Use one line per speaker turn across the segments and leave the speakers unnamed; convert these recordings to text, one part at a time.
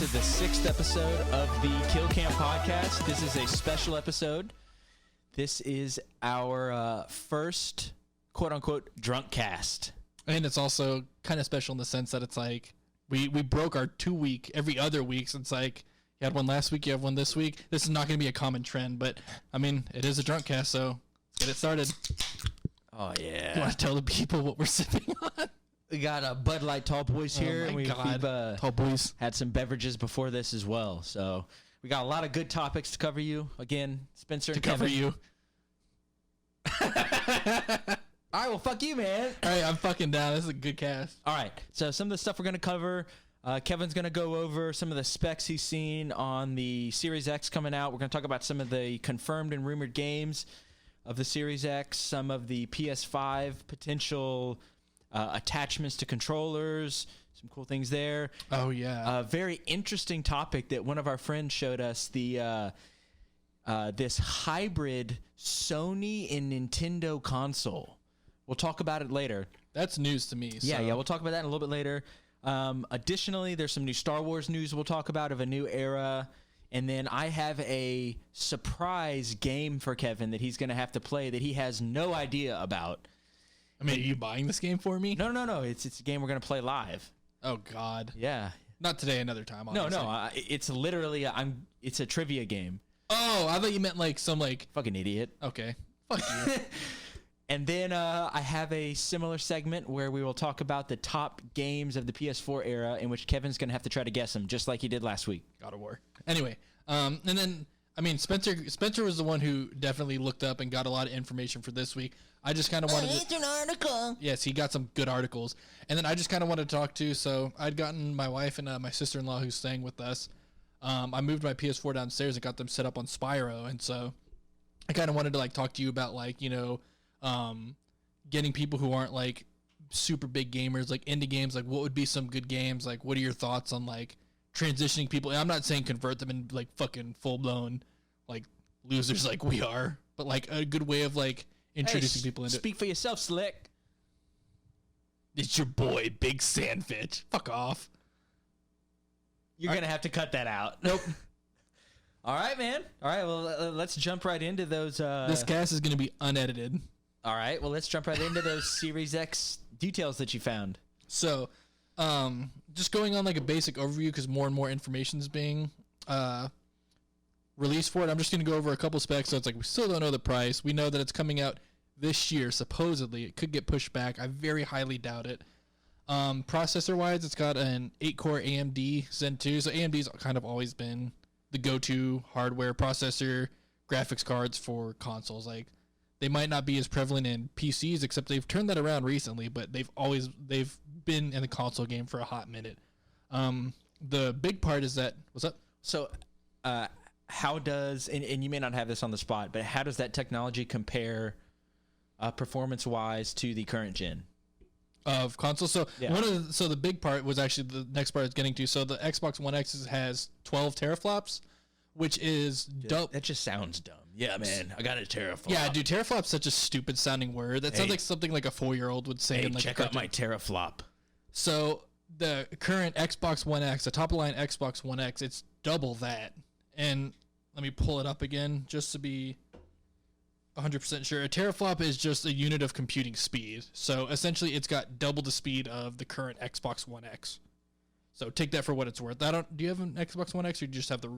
to the 6th episode of the KillCam podcast. This is a special episode. This is our first quote-unquote drunk cast.
And it's also kind of special in the sense that it's like we broke our 2-week every other week. So it's like you had one last week, you have one this week. This is not going to be a common trend, but I mean, it is a drunk cast, so let's get it started.
Oh, yeah.
You want to tell the people what we're sipping on?
We got a Bud Light Tall Boys here.
Oh, my God.
We've
Tall Boys.
had some beverages before this as well. So we got a lot of good topics to cover you. Again, Spencer and
Cover
Kevin.
you.
All right, well, fuck you, man.
All right, I'm fucking down. This is a good cast.
All right, so some of the stuff we're going to cover, Kevin's going to go over some of the specs he's seen on the Series X coming out. We're going to talk about some of the confirmed and rumored games of the Series X, some of the PS5 potential attachments to controllers, some cool things there.
Oh, yeah.
A very interesting topic that one of our friends showed us, the this hybrid Sony and Nintendo console. We'll talk about it later.
That's news to me.
Yeah, we'll talk about that in a little bit later. Additionally, there's some new Star Wars news we'll talk about of a new era. And then I have a surprise game for Kevin that he's going to have to play that he has no idea about.
I mean, are you buying this game for me?
No. It's a game we're going to play live.
Oh, God.
Yeah.
Not today, another time, obviously.
No. It's literally, it's a trivia game.
Oh, I thought you meant like some like...
Fucking idiot.
Okay. Fuck you.
And then I have a similar segment where we will talk about the top games of the PS4 era in which Kevin's going to have to try to guess them, just like he did last week.
God of War. Anyway, and then, I mean, Spencer was the one who definitely looked up and got a lot of information for this week. I just kind of wanted
to... an article.
Yes, he got some good articles. And then I just kind of wanted to talk to, so I'd gotten my wife and my sister-in-law who's staying with us. I moved my PS4 downstairs and got them set up on Spyro, and so I kind of wanted to, like, talk to you about, like, you know, getting people who aren't like super big gamers like into games, like what would be some good games, like what are your thoughts on like transitioning people? And I'm not saying convert them in like fucking full-blown like losers like we are, but like a good way of like introducing people into
speak for yourself, Slick.
It's your boy Big Sandfitch. Fuck off.
You're gonna have to cut that out.
Nope.
All right, man. All right, well, let's jump right into those
this cast is gonna be unedited.
All right, well, let's jump right into those Series X details that you found.
So, just going on like a basic overview because more and more information is being released for it. I'm just going to go over a couple specs. So it's like we still don't know the price. We know that it's coming out this year, supposedly. It could get pushed back. I very highly doubt it. Processor-wise, it's got an 8-core AMD Zen 2. So AMD's kind of always been the go-to hardware processor graphics cards for consoles. Like, they might not be as prevalent in PCs, except they've turned that around recently, but they've been in the console game for a hot minute. The big part is that, what's up?
So, how does, and you may not have this on the spot, but how does that technology compare performance-wise to the current gen?
Of consoles? So,
yeah.
So the big part was actually the next part I was getting to. So the Xbox One X has 12 teraflops, which is dope.
That just sounds dumb. Yeah, man, I got a teraflop.
Yeah, dude, teraflop's such a stupid sounding word. That sounds like something like a 4-year-old would say.
Hey,
in like
check out my teraflop.
So the current Xbox One X, the top of the line Xbox One X, it's double that. And let me pull it up again just to be 100% sure. A teraflop is just a unit of computing speed. So essentially, it's got double the speed of the current Xbox One X. So take that for what it's worth. Do you have an Xbox One X or do you just have the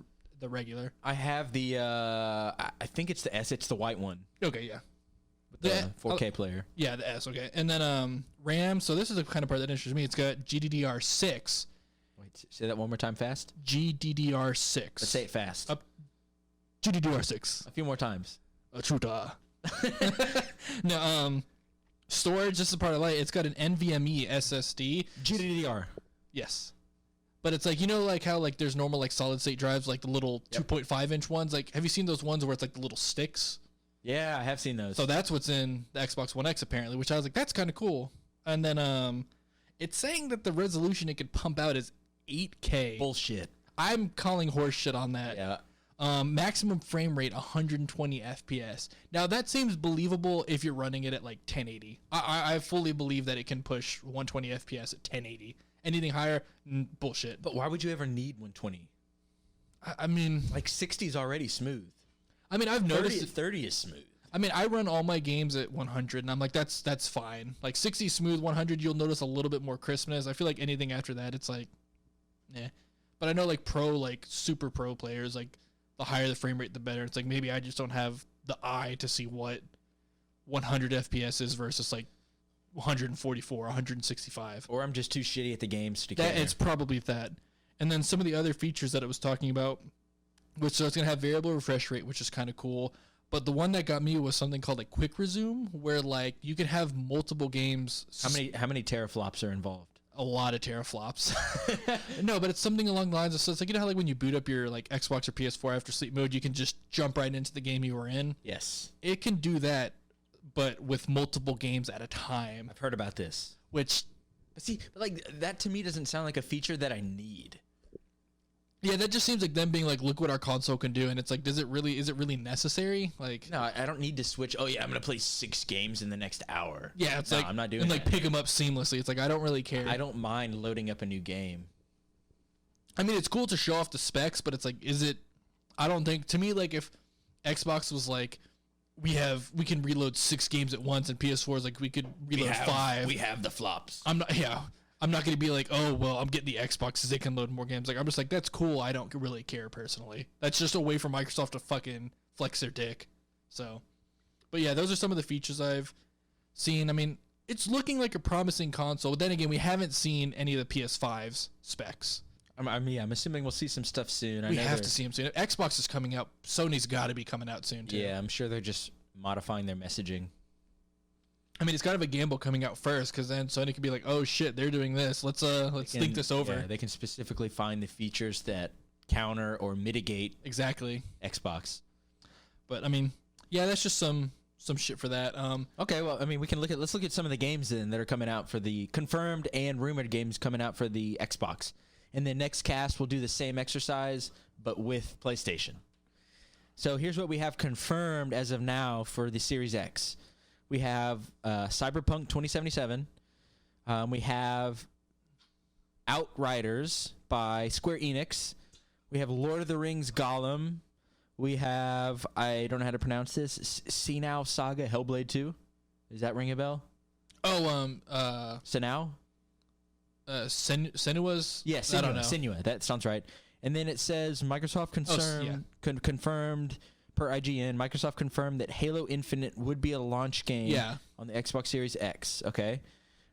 regular?
I have the, I think it's the S. It's the white one.
Okay, yeah.
With the 4K player.
Yeah, the S, okay. And then RAM, so this is the kind of part that interests me. It's got GDDR6.
Wait, say that one more time fast.
GDDR6.
Let's say it fast.
GDDR6.
A few more times.
Chuta. No, storage, this is the part I like. It's got an NVMe SSD.
GDDR.
Yes. But it's like, you know, like how like there's normal like solid state drives, like the little 2.5 inch ones. Like, have you seen those ones where it's like the little sticks?
Yeah, I have seen those.
So that's what's in the Xbox One X apparently, which I was like, that's kind of cool. And then it's saying that the resolution it could pump out is 8K.
Bullshit.
I'm calling horse shit on that.
Yeah.
Maximum frame rate 120 FPS. Now that seems believable if you're running it at like 1080. I fully believe that it can push 120 FPS at 1080 Anything higher, bullshit.
But why would you ever need 120?
I mean,
Like 60 is already smooth.
I mean, I've noticed
30 is smooth.
I mean, I run all my games at 100, and I'm like, that's fine. Like 60 smooth, 100, you'll notice a little bit more crispness. I feel like anything after that, it's like, yeah. But I know like super pro players, like the higher the frame rate, the better. It's like maybe I just don't have the eye to see what 100 FPS is versus like 144, 165.
Or I'm just too shitty at the games to care.
It's probably that. And then some of the other features that it was talking about, which so it's gonna have variable refresh rate, which is kind of cool. But the one that got me was something called a quick resume, where like you can have multiple games.
How many teraflops are involved?
A lot of teraflops. No, but it's something along the lines of, so it's like, you know how like when you boot up your like Xbox or PS4 after sleep mode, you can just jump right into the game you were in.
Yes,
it can do that, but with multiple games at a time.
I've heard about this.
Which,
see, like that to me doesn't sound like a feature that I need.
Yeah, that just seems like them being like, look what our console can do, and it's like, is it really necessary? Like,
no, I don't need to switch. Oh yeah, I'm gonna play 6 games in the next hour.
Yeah, it's
no,
like,
I'm not doing
and
that.
like pick them up seamlessly. It's like, I don't really care.
I don't mind loading up a new game.
I mean, it's cool to show off the specs, but it's like, is it? I don't think, to me, like if Xbox was like, we can reload 6 games at once, and PS4 is like, we could reload 5.
We have the flops.
I'm not going to be like, oh, well, I'm getting the Xbox because they can load more games. Like, I'm just like, that's cool. I don't really care personally. That's just a way for Microsoft to fucking flex their dick. So, but yeah, those are some of the features I've seen. I mean, it's looking like a promising console. But then again, we haven't seen any of the PS5's specs.
I'm assuming we'll see some stuff soon.
We have to see them soon. Xbox is coming out. Sony's got to be coming out soon, too.
Yeah, I'm sure they're just modifying their messaging.
I mean, it's kind of a gamble coming out first, because then Sony could be like, "Oh shit, they're doing this. Let's think this over."
Yeah, they can specifically find the features that counter or mitigate
exactly
Xbox.
But I mean, yeah, that's just some shit for that.
Okay, well, I mean, let's look at some of the games then that are coming out for the confirmed and rumored games coming out for the Xbox. And then next cast we'll do the same exercise but with PlayStation. So here's what we have confirmed as of now for the Series X. We have Cyberpunk 2077. We have Outriders by Square Enix. We have Lord of the Rings Gollum. We have, I don't know how to pronounce this, Senua Saga Hellblade 2. Does that ring a bell?
Oh,
Senua?
Senua's?
Yeah, Senua,
I don't know.
Senua, that sounds right. And then it says Microsoft confirmed per IGN, Microsoft confirmed that Halo Infinite would be a launch game on the Xbox Series X. Okay.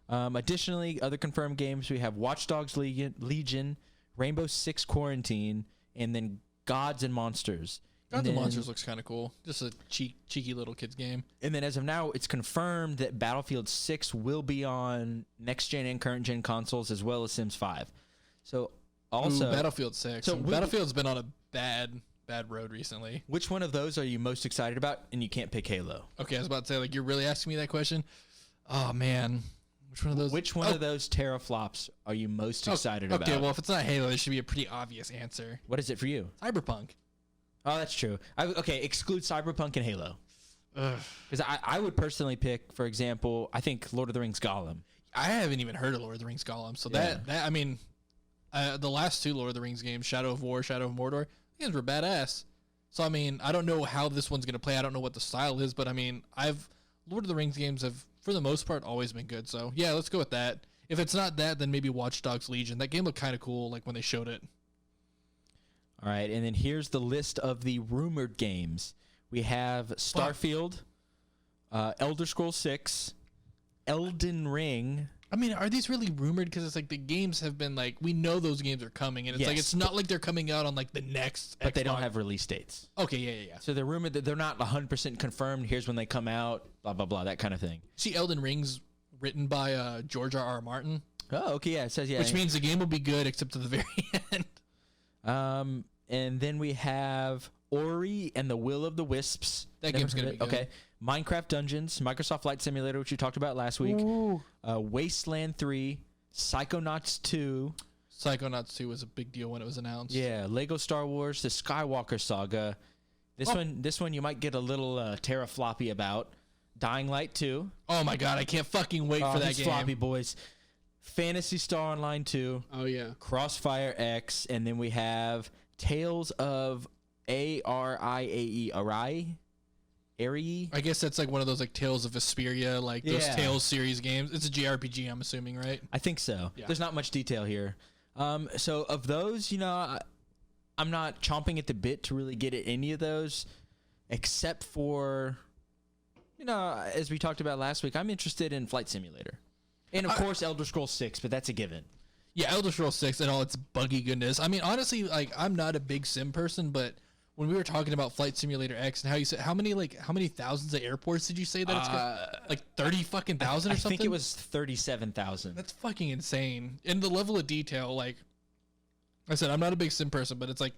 Additionally, other confirmed games, we have Watch Dogs Legion, Rainbow Six Quarantine, and then Gods and Monsters.
Gods and Monsters looks kind of cool. Just a cheeky little kid's game.
And then as of now, it's confirmed that Battlefield 6 will be on next-gen and current-gen consoles as well as Sims 5. So also...
Battlefield 6. So Battlefield's been on a bad road recently.
Which one of those are you most excited about? And you can't pick Halo.
Okay, I was about to say, like, you're really asking me that question? Oh, man. Which one of those?
Which one of those teraflops are you most excited about?
Okay, well, if it's not Halo, there should be a pretty obvious answer.
What is it for you?
Cyberpunk.
Oh, that's true. Exclude Cyberpunk and Halo. Because I would personally pick, for example, I think Lord of the Rings Gollum.
I haven't even heard of Lord of the Rings Gollum. So that I mean, the last 2 Lord of the Rings games, Shadow of War, Shadow of Mordor, games were badass. So, I mean, I don't know how this one's going to play. I don't know what the style is, but I mean, Lord of the Rings games have, for the most part, always been good. So, yeah, let's go with that. If it's not that, then maybe Watch Dogs Legion. That game looked kind of cool, like when they showed it.
All right, and then here's the list of the rumored games. We have Starfield, Elder Scrolls 6, Elden Ring.
I mean, are these really rumored? Because it's like the games have been like, we know those games are coming, and it's like, it's not like they're coming out on like the next
But
Xbox.
they don't have release dates.
Okay, yeah.
So they're rumored that they're not 100% confirmed. Here's when they come out, blah, blah, blah, that kind of thing.
See, Elden Ring's written by George R.R. Martin.
Oh, okay, yeah, it says, yeah.
Which means the game will be good except to the very end.
And then we have Ori and the Will of the Wisps.
That game's going to be good.
Okay. Minecraft Dungeons, Microsoft Flight Simulator, which we talked about last week. Wasteland 3, Psychonauts 2.
Psychonauts 2 was a big deal when it was announced.
Yeah, Lego Star Wars, the Skywalker Saga. This one you might get a little terafloppy about. Dying Light 2.
Oh my god, I can't fucking wait for that game.
Floppy boys. Phantasy Star Online 2,
Oh yeah.
Crossfire X, and then we have Tales of Ariae. Arie?
I guess that's like one of those like Tales of Vesperia, like those
Yeah.
Tales series games. It's a JRPG, I'm assuming, right?
I think so.
Yeah.
There's not much detail here. So of those, I'm not chomping at the bit to really get at any of those, except for, as we talked about last week, I'm interested in Flight Simulator. And of course, Elder Scrolls 6, but that's a given.
Yeah, Elder Scrolls 6 and all its buggy goodness. I mean, honestly, like I'm not a big sim person, but when we were talking about Flight Simulator X and how you said how many thousands of airports did you say that it's got? Like 30 fucking thousand or something?
I think it was 37,000.
That's fucking insane. And the level of detail, like I said, I'm not a big sim person, but it's like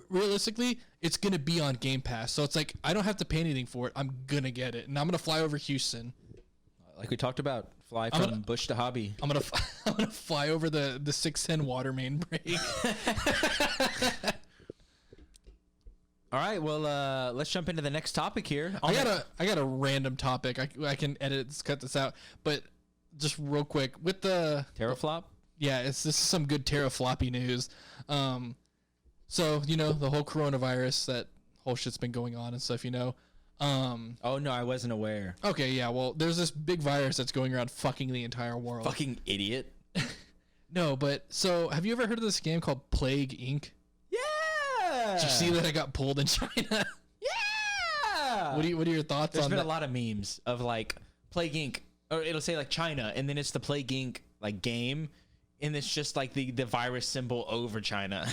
realistically, it's gonna be on Game Pass, so it's like I don't have to pay anything for it. I'm gonna get it, and I'm gonna fly over Houston.
Like we talked about, fly from bush to hobby.
I'm gonna fly over the 610 water main break.
All right, well, let's jump into the next topic here.
I got a random topic. I can cut this out, but just real quick with the
Teraflop.
Yeah, this is some good terafloppy news. So the whole coronavirus, that whole shit's been going on and stuff.
Oh no, I wasn't aware.
Okay, yeah. Well, there's this big virus that's going around fucking the entire world.
Fucking idiot.
No, but so have you ever heard of this game called Plague Inc?
Yeah.
Did you see that it got pulled in China?
Yeah.
What are your thoughts
There's
on
been
that?
a lot of memes of like Plague Inc. Or it'll say like China, and then it's the Plague Inc. like game, and it's just like the virus symbol over China.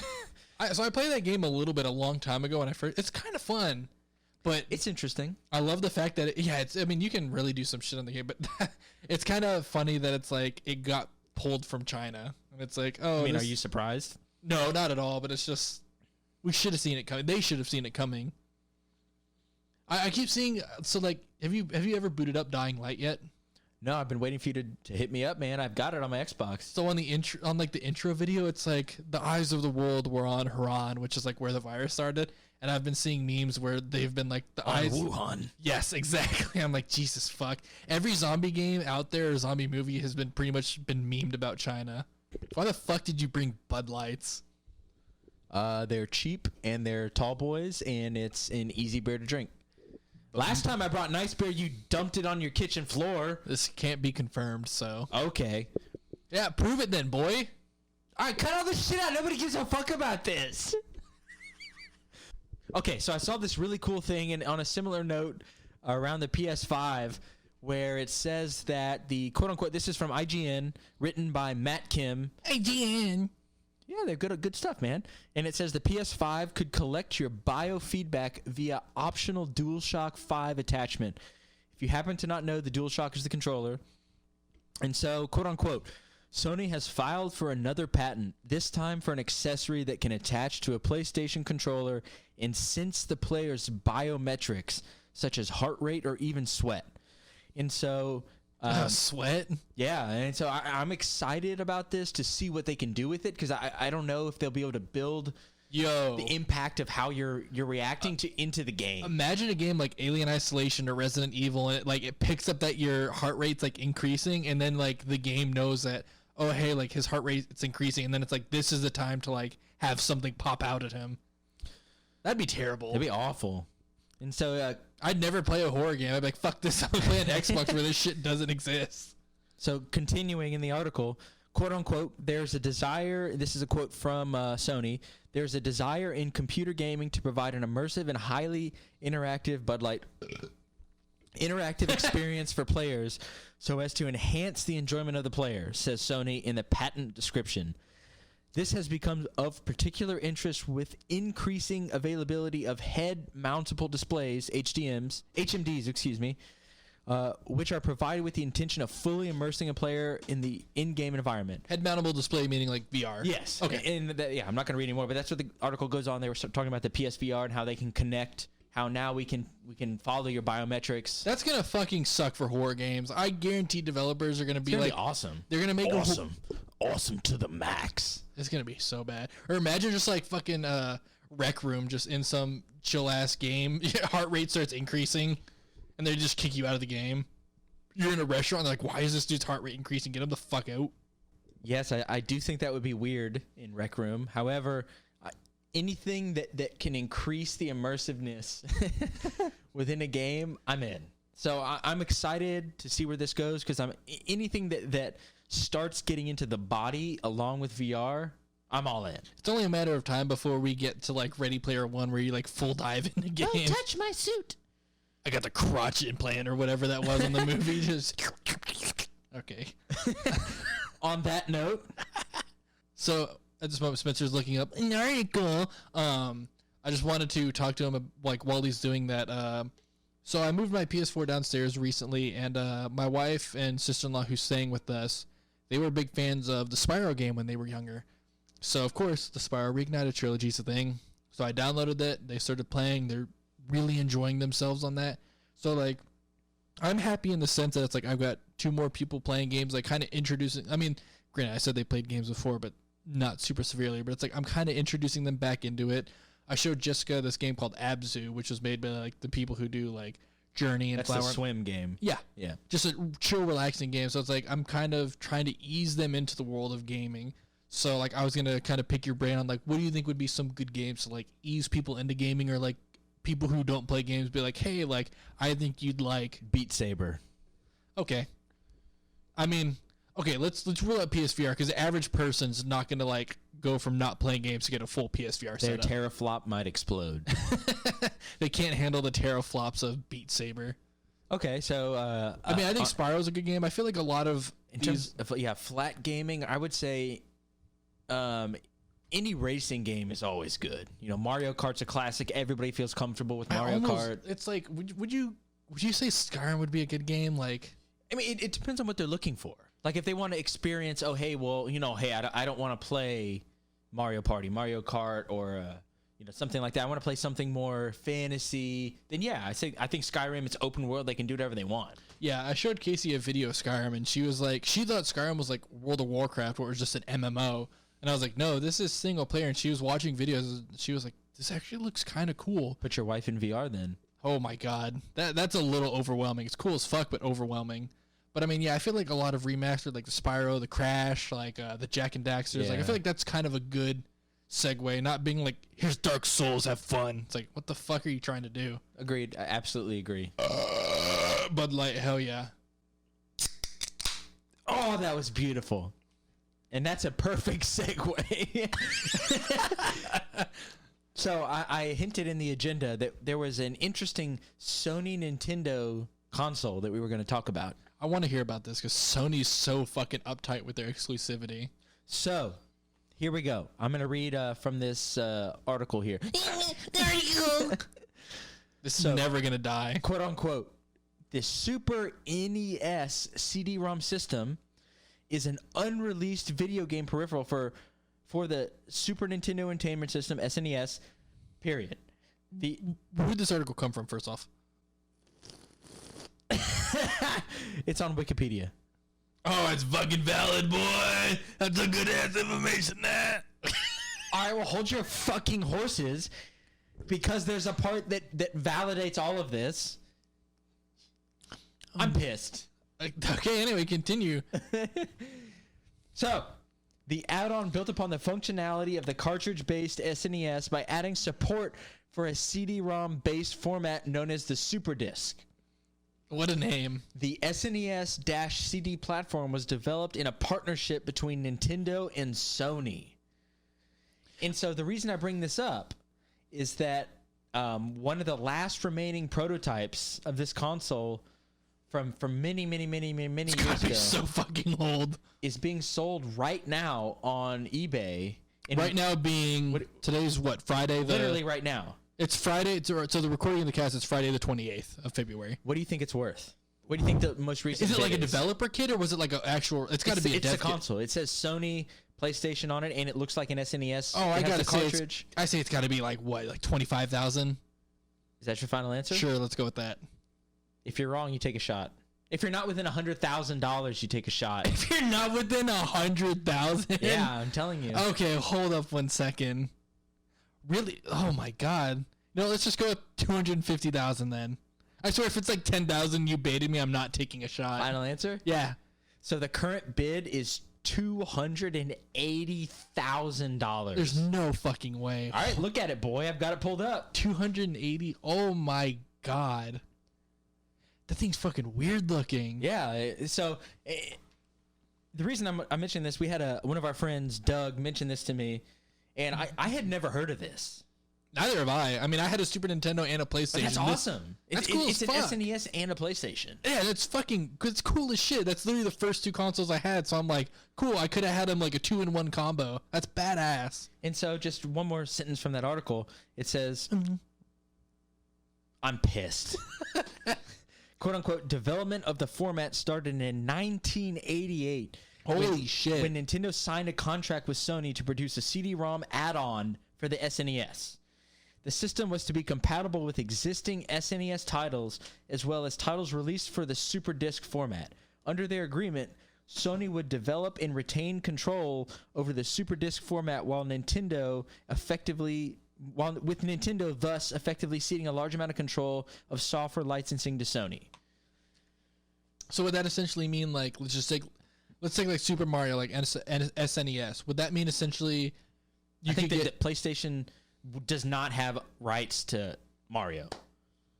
So I played that game a long time ago, and it's kind of fun, but
It's interesting.
I love the fact that I mean, you can really do some shit on the game, but it's kind of funny that it's like it got pulled from China, and it's like, oh,
I mean, are you surprised?
No, not at all. But it's just we should have seen it coming. They should have seen it coming. I keep seeing. So like, have you ever booted up Dying Light yet?
No, I've been waiting for you to hit me up, man. I've got it on my Xbox.
So on the intro video, it's like the eyes of the world were on Haran, which is like where the virus started. And I've been seeing memes where they've been like the eyes.
Wuhan.
Yes, exactly. I'm like, Jesus fuck. Every zombie game out there, or zombie movie, has been pretty much been memed about China. Why the fuck did you bring Bud Lights?
They're cheap and they're tall boys, and it's an easy beer to drink. Last time I brought nice beer, you dumped it on your kitchen floor.
This can't be confirmed, so.
Okay.
Yeah, prove it then, boy.
All right, cut all this shit out. Nobody gives a fuck about this. Okay, so I saw this really cool thing, and on a similar note, around the PS5, where it says that the quote-unquote, this is from IGN, written by Matt Kim.
IGN.
Yeah, they're good stuff, man. And it says the PS5 could collect your biofeedback via optional DualShock 5 attachment. If you happen to not know, the DualShock is the controller. And so, quote-unquote, Sony has filed for another patent, this time for an accessory that can attach to a PlayStation controller and sense the player's biometrics, such as heart rate or even sweat. And so...
Sweat?
Yeah, and so I'm excited about this to see what they can do with it, because I don't know if they'll be able to build the impact of how you're reacting into the game.
Imagine a game like Alien Isolation or Resident Evil, and it picks up that your heart rate's like increasing, and then like the game knows that, oh hey, like his heart rate it's increasing, and then it's like this is the time to like have something pop out at him. That'd be terrible.
That'd be awful. And so
I'd never play a horror game. I'd be like, fuck this. I'm gonna play an Xbox where this shit doesn't exist.
So continuing in the article, quote unquote, there's a desire, this is a quote from Sony, there's a desire in computer gaming to provide an immersive and highly interactive Bud Light interactive experience for players so as to enhance the enjoyment of the player, says Sony in the patent description. This has become of particular interest with increasing availability of head-mountable displays, HMDs, which are provided with the intention of fully immersing a player in the in-game environment.
Head-mountable display meaning like VR.
Yes.
Okay.
And I'm not going to read anymore, but that's what the article goes on. They were talking about the PSVR and how they can connect. How now we can follow your biometrics.
That's gonna fucking suck for horror games. I guarantee developers are gonna be like
awesome.
They're gonna make
awesome to the max.
It's gonna be so bad. Or imagine just like fucking Rec Room, just in some chill ass game, your heart rate starts increasing, and they just kick you out of the game. you're in a restaurant, like, why is this dude's heart rate increasing? Get him the fuck out.
Yes, I do think that would be weird in Rec Room. However, anything that can increase the immersiveness within a game, I'm in. So I'm excited to see where this goes, because anything that starts getting into the body along with VR, I'm all in.
It's only a matter of time before we get to like Ready Player One, where you like full dive in the game.
Don't touch my suit.
I got the crotch implant or whatever that was in the movie. Just okay.
On that note,
so at this moment, Spencer's looking up an article. I just wanted to talk to him like while he's doing that. So I moved my PS4 downstairs recently, and my wife and sister-in-law who's staying with us, they were big fans of the Spyro game when they were younger. So of course, the Spyro Reignited trilogy is a thing. So I downloaded it. They started playing. They're really enjoying themselves on that. So like, I'm happy in the sense that it's like I've got 2 more people playing games, like kind of introducing. I mean, granted, I said they played games before, but not super severely. But it's like I'm kind of introducing them back into it. I showed Jessica this game called Abzu, which was made by like the people who do like Journey and
that's
Flower.
the swim game.
Yeah,
Yeah.
just a chill, relaxing game. So it's like I'm kind of trying to ease them into the world of gaming. So like I was gonna kind of pick your brain on like, what do you think would be some good games to like ease people into gaming, or like people who don't play games be like, hey, like I think you'd like
Beat Saber.
Okay. I mean, okay, let's rule out PSVR, because the average person's not gonna like go from not playing games to get a full PSVR
Their
setup.
teraflop might explode.
They can't handle the teraflops of Beat Saber.
Okay, so
I mean, I think Spyro's a good game. I feel like a lot of
in terms of flat gaming, I would say any racing game is always good. You know, Mario Kart's a classic. Everybody feels comfortable with Mario Kart.
It's like, would you say Skyrim would be a good game? Like,
I mean, it depends on what they're looking for. Like, if they want to experience, I don't want to play Mario Party, Mario Kart, or something like that. I want to play something more fantasy. Then yeah, I think Skyrim, it's open world. They can do whatever they want.
Yeah, I showed Casey a video of Skyrim, and she was like, she thought Skyrim was like World of Warcraft, where it was just an MMO. And I was like, no, this is single player. And she was watching videos. And she was like, this actually looks kind of cool.
Put your wife in VR then.
Oh my god, that's a little overwhelming. It's cool as fuck, but overwhelming. But I mean, yeah, I feel like a lot of remastered, like the Spyro, the Crash, like the Jack and Daxters. Like I feel like that's kind of a good segue. Not being like, here's Dark Souls, have fun. It's like, what the fuck are you trying to do?
Agreed. I absolutely agree.
Bud Light, hell yeah.
Oh, that was beautiful. And that's a perfect segue. So I hinted in the agenda that there was an interesting Sony Nintendo console that we were going to talk about.
I want to hear about this because Sony's so fucking uptight with their exclusivity.
So here we go. I'm going to read from this article here.
There you go. This is never going to die.
Quote unquote. The Super NES CD-ROM system is an unreleased video game peripheral for the Super Nintendo Entertainment System, SNES, period.
Where did this article come from, first off?
It's on Wikipedia.
Oh, it's fucking valid, boy. That's a good ass information, that.
I will hold your fucking horses, because there's a part that validates all of this. I'm pissed.
Okay, anyway, continue.
So, the add-on built upon the functionality of the cartridge-based SNES by adding support for a CD-ROM-based format known as the Super Disc.
What a name.
The SNES-CD platform was developed in a partnership between Nintendo and Sony. And so the reason I bring this up is that one of the last remaining prototypes of this console from many years ago
so fucking old
is being sold right now on eBay. And
right now being today's what, Friday?
Literally right now.
It's Friday. So the recording of the cast is Friday the 28th of February.
What do you think it's worth? What do you think the most recent?
Is it like a developer kit, or was it like an actual? It's got to be a dev
It's a console. It says Sony PlayStation on it, and it looks like an SNES.
Oh, I got a
cartridge.
I say it's got to be like what, like 25,000.
Is that your final answer?
Sure, let's go with that.
If you're wrong, you take a shot. If you're not within $100,000, you take a shot.
If you're not within 100,000,
yeah, I'm telling you.
Okay, hold up 1 second. Really? Oh my god. No, let's just go with 250,000 then. I swear, if it's like 10,000, you baited me. I'm not taking a shot.
Final answer?
Yeah.
So the current bid is $280,000.
There's no fucking way.
All right, look at it, boy. I've got it pulled up.
280. Oh my god. That thing's fucking weird looking.
Yeah. So the reason I'm mentioning this, we had one of our friends, Doug, mention this to me, and I had never heard of this.
Neither have I. I mean, I had a Super Nintendo and a PlayStation.
But that's awesome.
That's cool
It's
as
an
fuck.
SNES and a PlayStation.
Yeah, that's fucking. It's cool as shit. That's literally the first 2 consoles I had. So I'm like, cool. I could have had them like a 2-in-1 combo. That's badass.
And so, just one more sentence from that article. It says, "I'm pissed." "Quote unquote." Development of the format started in 1988.
Holy shit!
When Nintendo signed a contract with Sony to produce a CD-ROM add-on for the SNES. The system was to be compatible with existing SNES titles, as well as titles released for the Super Disc format. Under their agreement, Sony would develop and retain control over the Super Disc format with Nintendo thus effectively ceding a large amount of control of software licensing to Sony.
So would that essentially mean, like, let's take like Super Mario, like SNES? Would that mean essentially
I think that PlayStation does not have rights to Mario.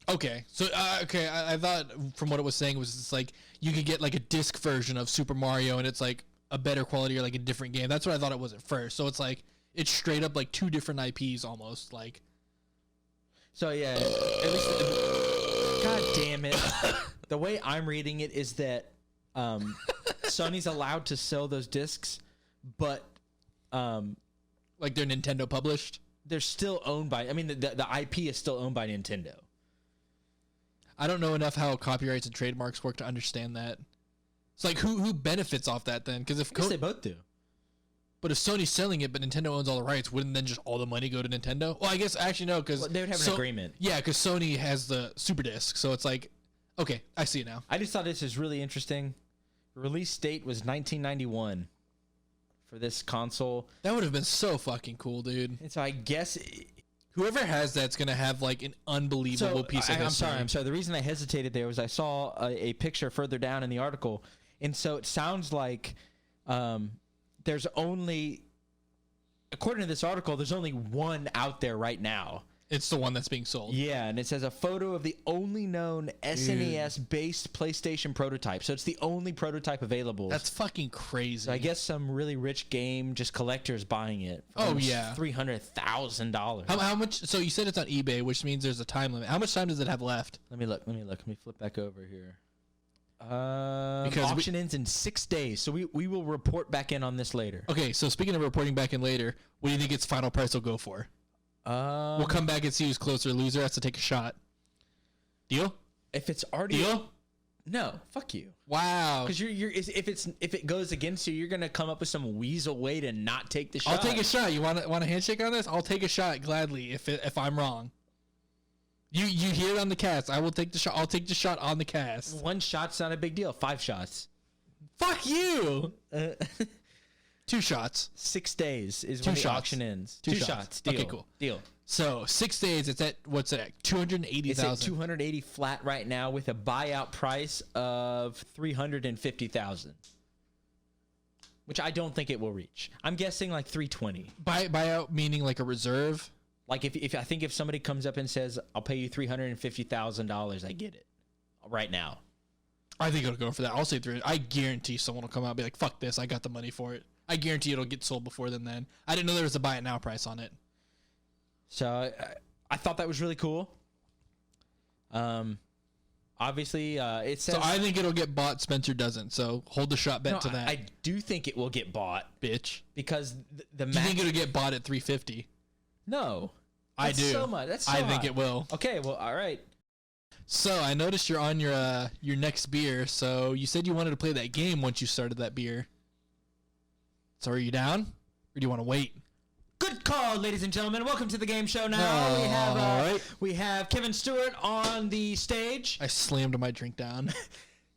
Okay, so I thought from what it was saying was it's like you could get like a disc version of Super Mario and it's like a better quality or like a different game. That's what I thought it was at first. So it's like it's straight up like 2 different IPs almost. Like,
so yeah, at least god damn it. The way I'm reading it is that Sony's allowed to sell those discs, but
like they're Nintendo published.
They're still owned by. I mean, the IP is still owned by Nintendo.
I don't know enough how copyrights and trademarks work to understand that. It's like who benefits off that then? Because if
they both do.
But if Sony's selling it, but Nintendo owns all the rights, wouldn't then just all the money go to Nintendo? Well, I guess actually no, because
they would have an agreement.
Yeah, because Sony has the Super Disc, so it's like, okay, I see it now.
I just thought this was really interesting. Release date was 1991 for this console.
That would have been so fucking cool, dude.
And so I guess
whoever has that's gonna have like an unbelievable piece of history.
I'm sorry. The reason I hesitated there was I saw a picture further down in the article, and so it sounds like there's only, according to this article, there's only one out there right now.
It's the one that's being sold.
Yeah, and it says a photo of the only known SNES-based PlayStation prototype. So it's the only prototype available.
That's fucking crazy.
So I guess some really rich game, just collectors buying it. For $300,000.
How much? So you said it's on eBay, which means there's a time limit. How much time does it have left?
Let me look. Let me flip back over here. Because auction ends in 6 days, so we will report back in on this later.
Okay, so speaking of reporting back in later, what do you think its final price will go for? We'll come back and see who's closer. Loser has to take a shot. Deal?
If it's already
deal?
No, fuck you.
Wow.
Because if it goes against you, you're gonna come up with some weasel way to not take the shot.
I'll take a shot. You want a handshake on this? I'll take a shot gladly if I'm wrong. You hear it on the cast. I will take the shot. I'll take the shot on the cast.
1 shot's not a big deal. 5 shots.
Fuck you. 2 shots.
6 days is when the auction ends.
2
shots. Deal.
Okay, cool.
Deal.
So 6 days. It's at what's it at? 280,000.
It's at 280 flat right now with a buyout price of 350,000, which I don't think it will reach. I'm guessing like 320.
Buyout meaning like a reserve.
Like if I think if somebody comes up and says I'll pay you $350,000, I get it right now.
I think it'll go for that. I'll say 300. I guarantee someone will come out and be like, "Fuck this! I got the money for it." I guarantee it'll get sold before then. I didn't know there was a buy it now price on it.
So I thought that was really cool. Obviously, it says.
So I think it'll get bought. Spencer doesn't. So hold the shot bet to that.
I do think it will get bought,
bitch.
Because
do you think it'll get bought at 350?
No,
I do.
So much. That's so
I think it will.
Okay, well, all right.
So I noticed you're on your next beer. So you said you wanted to play that game once you started that beer. So are you down, or do you want to wait?
Good call, ladies and gentlemen. Welcome to the game show. Now we have Kevin Stewart on the stage.
I slammed my drink down.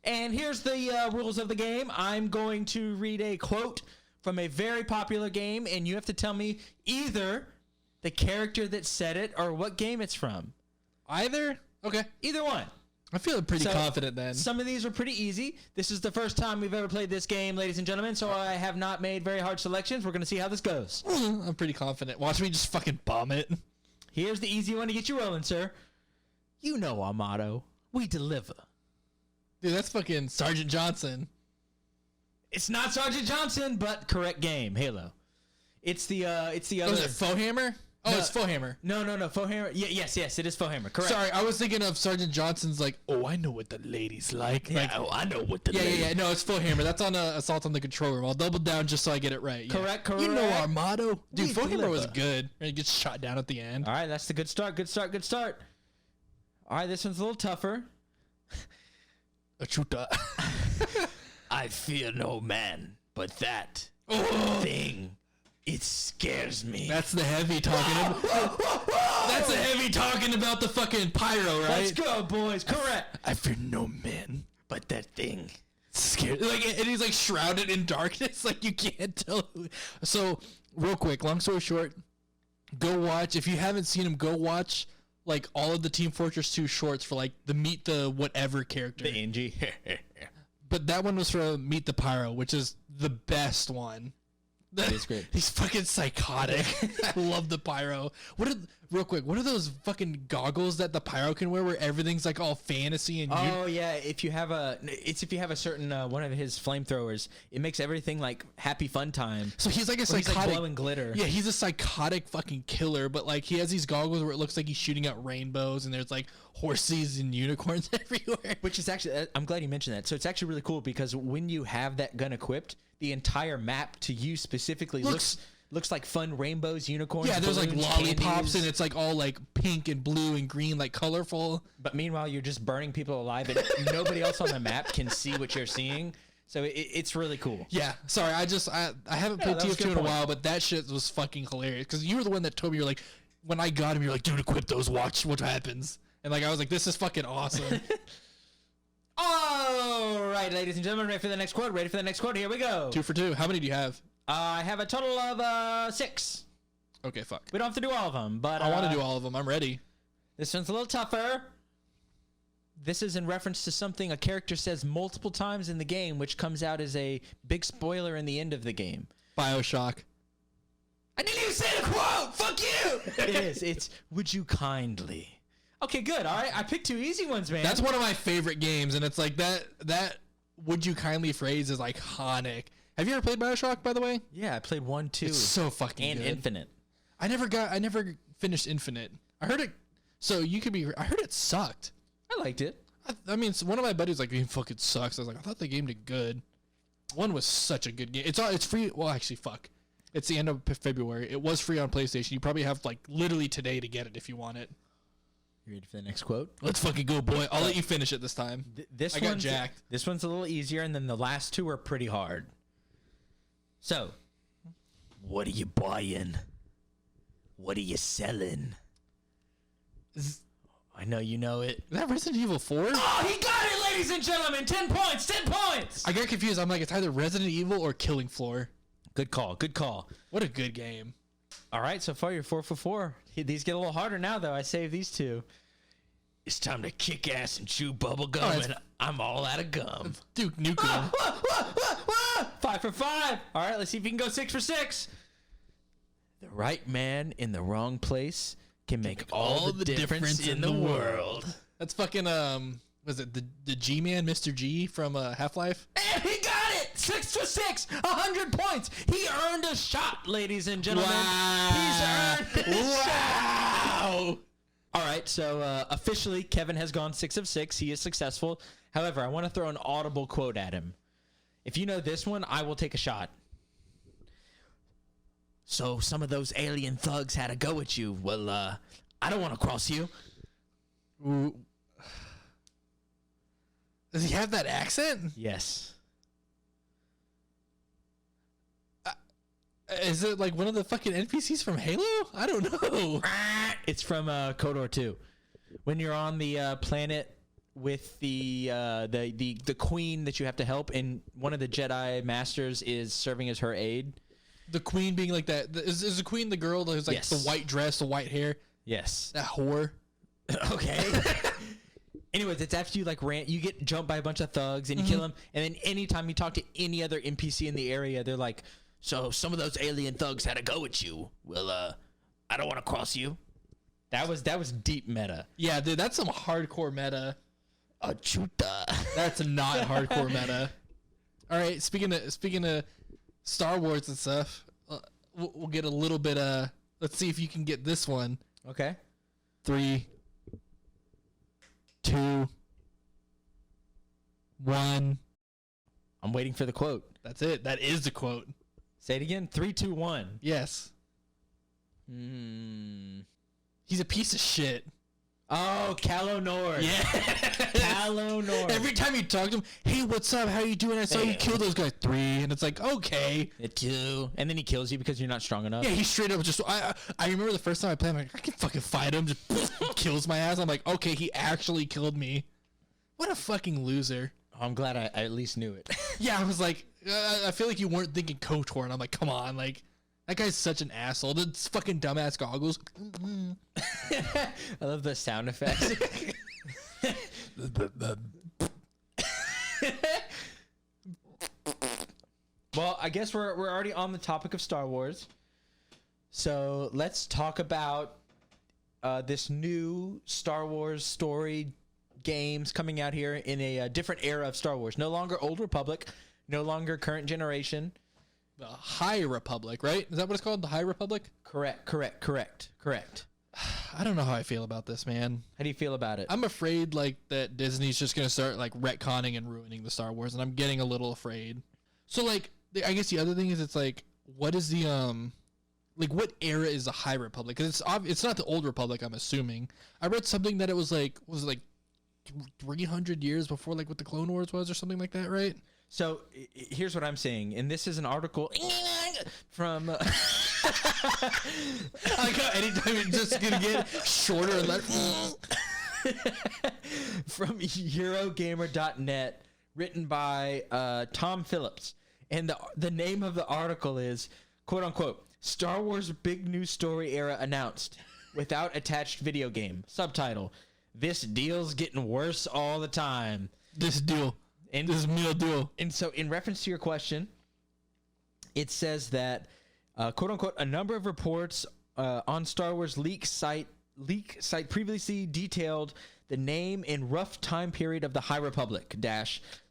And here's the rules of the game. I'm going to read a quote from a very popular game, and you have to tell me either the character that said it or what game it's from.
Either? Okay.
Either one.
I feel pretty confident then.
Some of these are pretty easy. This is the first time we've ever played this game, ladies and gentlemen, so I have not made very hard selections. We're going to see how this goes.
I'm pretty confident. Watch me just fucking bomb it.
Here's the easy one to get you rolling, sir. You know our motto. We deliver.
Dude, that's fucking Sergeant Johnson.
It's not Sergeant Johnson, but correct game. Halo. It's the other.
Is it Foehammer? Oh,
No.
it's Foehammer.
No. Foehammer. Yes, it is Foehammer. Correct.
Sorry, I was thinking of Sergeant Johnson's like, oh, I know what the ladies like.
Yeah,
Like,
I know what the
yeah. No, it's Foehammer. That's on Assault on the Control Room. I'll double down just so I get it right. Yeah.
Correct.
You know our motto. Dude,
We
Foehammer was
deliver.
good. And he gets shot down at the end.
All right, that's the good start. All right, this one's a little tougher.
A chuta.
I fear no man, but that thing, it scares me.
That's the heavy talking. That's the heavy talking about the fucking pyro, right?
Let's go, boys. Correct.
I fear no man.
But that thing.
Scared. Like, and he's like shrouded in darkness. Like you can't tell. So, real quick, long story short, go watch. If you haven't seen him, go watch like all of the Team Fortress 2 shorts for like the Meet the Whatever character.
The Angie.
But that one was for Meet the Pyro, which is the best one.
That is great.
He's fucking psychotic. I love the Pyro. Real quick, what are those fucking goggles that the Pyro can wear where everything's like all fantasy and
Yeah, if you have a certain one of his flamethrowers, it makes everything like happy fun time.
So he's like a
Where he's,
psychotic,
like, blowing glitter.
Yeah, he's a psychotic fucking killer, but like he has these goggles where it looks like he's shooting out rainbows and there's like horses and unicorns everywhere.
Which is actually, I'm glad you mentioned that. So it's actually really cool because when you have that gun equipped, the entire map to you specifically looks like fun rainbows, unicorns.
Yeah, there's
balloons,
like lollipops
candies.
and it's like all like pink and blue and green, like colorful.
But meanwhile, you're just burning people alive, and nobody else on the map can see what you're seeing. So it's really cool.
Yeah, sorry, I haven't played
that was a
TF2
good
in a
point.
while, but that shit was fucking hilarious because you were the one that told me, you're like, when I got him, you're like, dude, equip those, watch what happens, and like I was like, this is fucking awesome.
All right, ladies and gentlemen, ready for the next quote? Ready for the next quote? Here we go.
2 for 2. How many do you have?
I have a total of 6.
Okay, fuck.
We don't have to do all of them, but
I want to do all of them. I'm ready.
This one's a little tougher. This is in reference to something a character says multiple times in the game, which comes out as a big spoiler in the end of the game.
BioShock.
I didn't even say the quote! Fuck you! It is. It's, would you kindly... Okay, good. All right, I picked 2 easy ones, man.
That's one of my favorite games, and it's like that would you kindly phrase is iconic. Have you ever played BioShock, by the way?
Yeah, I played 1, 2,
It's so fucking
and
good.
Infinite.
I never finished Infinite. I heard it. So you could be. I heard it sucked.
I liked it.
I mean, one of my buddies like, the game fucking sucks. I was like, I thought the game did good. 1 was such a good game. It's free. Well, actually, fuck. It's the end of February. It was free on PlayStation. You probably have like literally today to get it if you want it.
You ready for the next quote?
Let's fucking go, boy. I'll let you finish it this time.
This
I got
one's
jacked.
This one's a little easier, and then the last 2 are pretty hard. So, what are you buying? What are you selling? I know you know it.
Is that Resident Evil 4?
Oh, he got it, ladies and gentlemen! 10 points! 10 points!
I got confused. I'm like, it's either Resident Evil or Killing Floor.
Good call. Good call.
What a good game.
All right, so far you're 4 for 4. These get a little harder now, though. I saved these 2. It's time to kick ass and chew bubble gum, and I'm all out of gum.
Duke Nukem.
5 for 5. All right, let's see if you can go 6 for 6. The right man in the wrong place can make all the difference in the world.
That's fucking was it the G-Man, Mr. G from Half-Life?
And he got it! 6 for 6, 100 points. He earned a shot, ladies and gentlemen.
Wow.
He's earned a shot. All right, so officially, Kevin has gone 6 of 6. He is successful. However, I want to throw an audible quote at him. If you know this one, I will take a shot. So some of those alien thugs had a go at you. Well, I don't want to cross you.
Ooh. Does he have that accent?
Yes.
Is it like one of the fucking NPCs from Halo? I don't know.
It's from KOTOR 2. When you're on the planet with the queen that you have to help, and one of the Jedi Masters is serving as her aide.
The queen being like that. Is the queen the girl who's like
Yes.
the white dress, the white hair?
Yes.
That whore.
Okay. Anyways, it's after you like you get jumped by a bunch of thugs and you kill them, and then anytime you talk to any other NPC in the area, they're like, "So some of those alien thugs had to go at you. Well, I don't want to cross you." That was deep meta.
Yeah, dude, that's some hardcore meta.
Achuta.
That's not hardcore meta. All right, speaking of Star Wars and stuff, we'll get a little bit. Let's see if you can get this one.
Okay.
3, 2, 1.
I'm waiting for the quote.
That's it. That is the quote.
Say it again. 3, 2, 1.
Yes. He's a piece of shit.
Oh, Calo Nord.
Yeah.
Calo Nord.
Every time you talk to him, hey, what's up? How you doing? I saw you kill those guys. 3. And it's like, okay.
2. And then he kills you because you're not strong enough.
Yeah, he straight up just, I remember the first time I played, I'm like, I can fucking fight him. Just kills my ass. I'm like, okay, he actually killed me. What a fucking loser.
Oh, I'm glad I at least knew it.
Yeah, I was like, I feel like you weren't thinking KOTOR. And I'm like, come on, like, that guy's such an asshole. The fucking dumbass goggles.
I love the sound effects. Well, I guess we're already on the topic of Star Wars. So let's talk about this new Star Wars story games coming out here in a different era of Star Wars. No longer Old Republic, no longer current generation.
The High Republic, right? Is that what it's called? The High Republic?
Correct.
I don't know how I feel about this, man.
How do you feel about it?
I'm afraid like that Disney's just gonna start like retconning and ruining the Star Wars, and I'm getting a little afraid. So like, I guess the other thing is, it's like, what is the like, what era is the High Republic? Because it's not the Old Republic, I'm assuming. I read something that it was like 300 years before like what the Clone Wars was or something like that, right?
So here's what I'm saying, and this is an article from.
I like how anytime it's just gonna get shorter and less.
From Eurogamer.net, written by Tom Phillips, and the name of the article is "quote unquote Star Wars Big New Story Era Announced Without Attached Video Game." Subtitle: "This deal's getting worse all the time."
This deal. And this is meal deal.
And so, in reference to your question, it says that, quote unquote, a number of reports on Star Wars leak site previously detailed the name and rough time period of the High Republic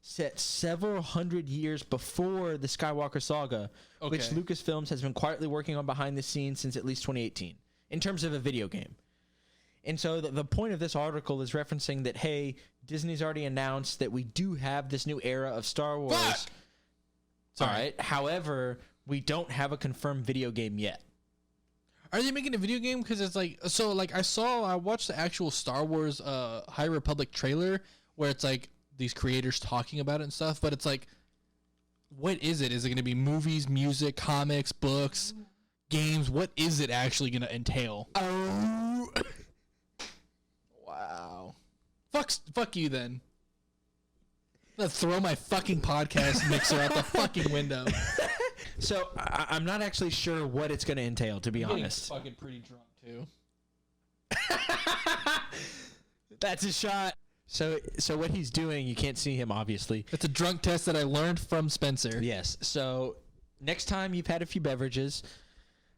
set several hundred years before the Skywalker saga, which Lucasfilms has been quietly working on behind the scenes since at least 2018 in terms of a video game. And so the point of this article is referencing that, hey, Disney's already announced that we do have this new era of Star Wars.
Fuck!
All right. However, we don't have a confirmed video game yet.
Are they making a video game? Because it's like, so like I watched the actual Star Wars High Republic trailer where it's like these creators talking about it and stuff, but it's like, what is it? Is it going to be movies, music, comics, books, games? What is it actually going to entail?
Oh.
Wow. Fuck you then. I'm gonna throw my fucking podcast mixer out the fucking window.
So I'm not actually sure what it's going to entail, to be honest.
Fucking pretty drunk too.
That's a shot. So what he's doing, you can't see him obviously.
It's a drunk test that I learned from Spencer.
Yes. So next time you've had a few beverages,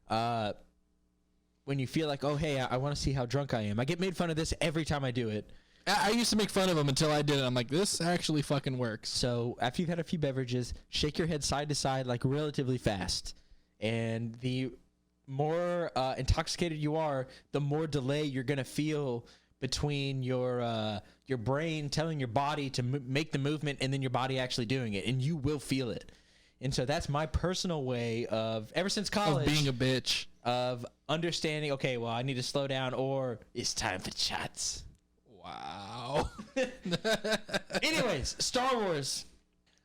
when you feel like, oh hey, I want to see how drunk I am. I get made fun of this every time I do it.
I used to make fun of him until I did it. I'm like, this actually fucking works.
So after you've had a few beverages, shake your head side to side like relatively fast. And the more intoxicated you are, the more delay you're going to feel between your brain telling your body to make the movement and then your body actually doing it. And you will feel it. And so that's my personal way of, ever since college,
of being a bitch,
of understanding, okay, well, I need to slow down or it's time for shots.
Wow.
Anyways, Star Wars.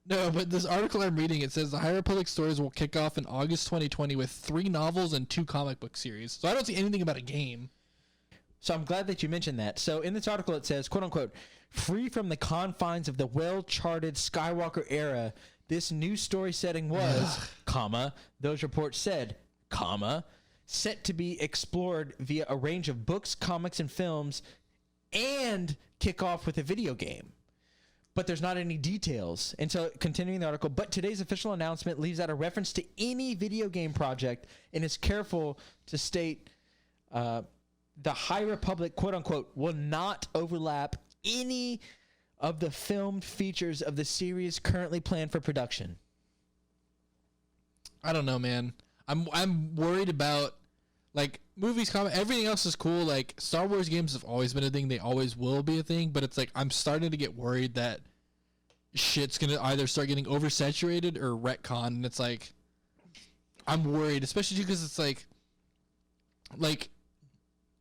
No, but this article I'm reading, it says the High Republic stories will kick off in August 2020 with 3 novels and 2 comic book series. So I don't see anything about a game.
So I'm glad that you mentioned that. So in this article it says, quote unquote, free from the confines of the well-charted Skywalker era, this new story setting was, comma, those reports said, comma, set to be explored via a range of books, comics, and films, and kick off with a video game. But there's not any details. And so, continuing the article, but today's official announcement leaves out a reference to any video game project and is careful to state the High Republic, quote unquote, will not overlap any of the filmed features of the series currently planned for production.
I don't know, man. I'm worried about, like, movies, comics, everything else is cool. Like, Star Wars games have always been a thing. They always will be a thing. But it's like, I'm starting to get worried that shit's going to either start getting oversaturated or retcon. And it's like, I'm worried, especially because it's like,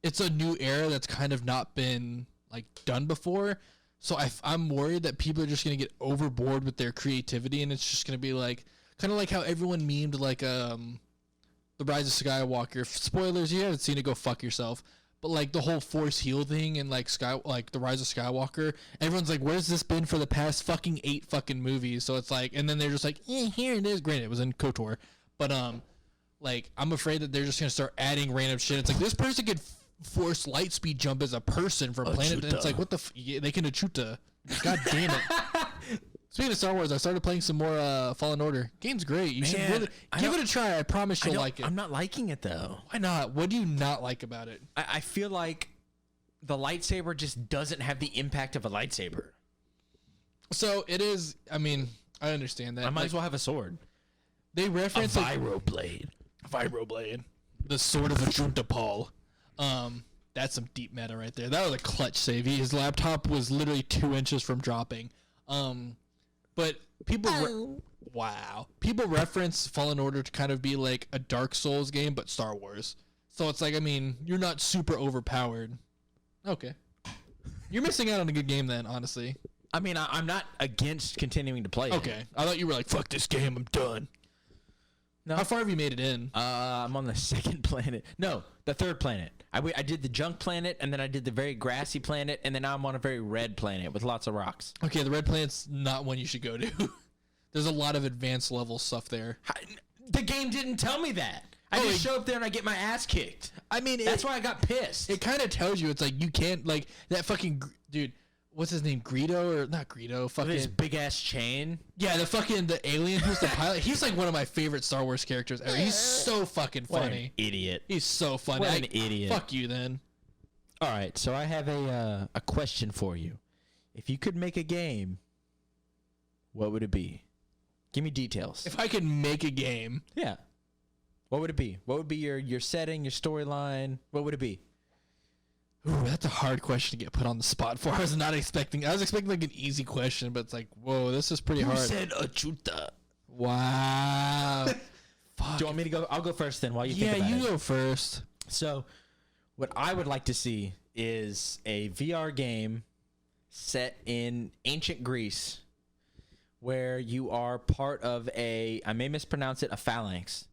it's a new era that's kind of not been, like, done before. So I'm worried that people are just going to get overboard with their creativity. And it's just going to be like, kind of like how everyone memed, like, The Rise of Skywalker. Spoilers, you haven't seen it, go fuck yourself. But like the whole Force heal thing and like The Rise of Skywalker, everyone's like, where's this been for the past fucking 8 fucking movies? So it's like, and then they're just like, here it is. Granted, it was in KOTOR, but like I'm afraid that they're just gonna start adding random shit. It's like this person could Force light speed jump as a person from planet, and it's like, what the they can Achuta. God damn it. Speaking of Star Wars, I started playing some more Fallen Order. Game's great. You should really give it a try. I promise you'll like it.
I'm not liking it, though.
Why not? What do you not like about it?
I feel like the lightsaber just doesn't have the impact of a lightsaber.
So it is, I mean, I understand that.
I might as well have a sword.
They reference
a vibroblade.
Vibroblade. The sword of Ajunta Paul. That's some deep meta right there. That was a clutch save. His laptop was literally 2 inches from dropping. But people, people reference Fallen Order to kind of be like a Dark Souls game, but Star Wars. So it's like, I mean, you're not super overpowered. Okay. You're missing out on a good game then, honestly.
I mean, I'm not against continuing to play it.
Okay. I thought you were like, fuck this game, I'm done. No. How far have you made it in?
I'm on the second planet. No, the third planet. I did the junk planet, and then I did the very grassy planet, and then now I'm on a very red planet with lots of rocks.
Okay, the red planet's not one you should go to. There's a lot of advanced level stuff there.
The game didn't tell me that. I just show up there and I get my ass kicked. I mean, that's why I got pissed.
It kind of tells you, it's like, you can't, like, that fucking, dude, what's his name, Greedo, or not Greedo, fucking.
His big-ass chain?
Yeah, the alien who's the pilot. He's, like, one of my favorite Star Wars characters ever. He's so fucking funny.
What an idiot.
He's so funny.
What an idiot.
Fuck you, then.
All right, so I have a question for you. If you could make a game, what would it be? Give me details.
If I could make a game.
Yeah. What would it be? What would be your setting, your storyline? What would it be?
Ooh, that's a hard question to get put on the spot for. I was expecting like an easy question, but it's like, whoa, this is pretty hard.
Who said Achuta?
Wow.
Fuck. Do you want me to go? I'll go first then while you think about it.
Yeah, you go first.
So, what I would like to see is a VR game set in ancient Greece where you are part of I may mispronounce it, a phalanx,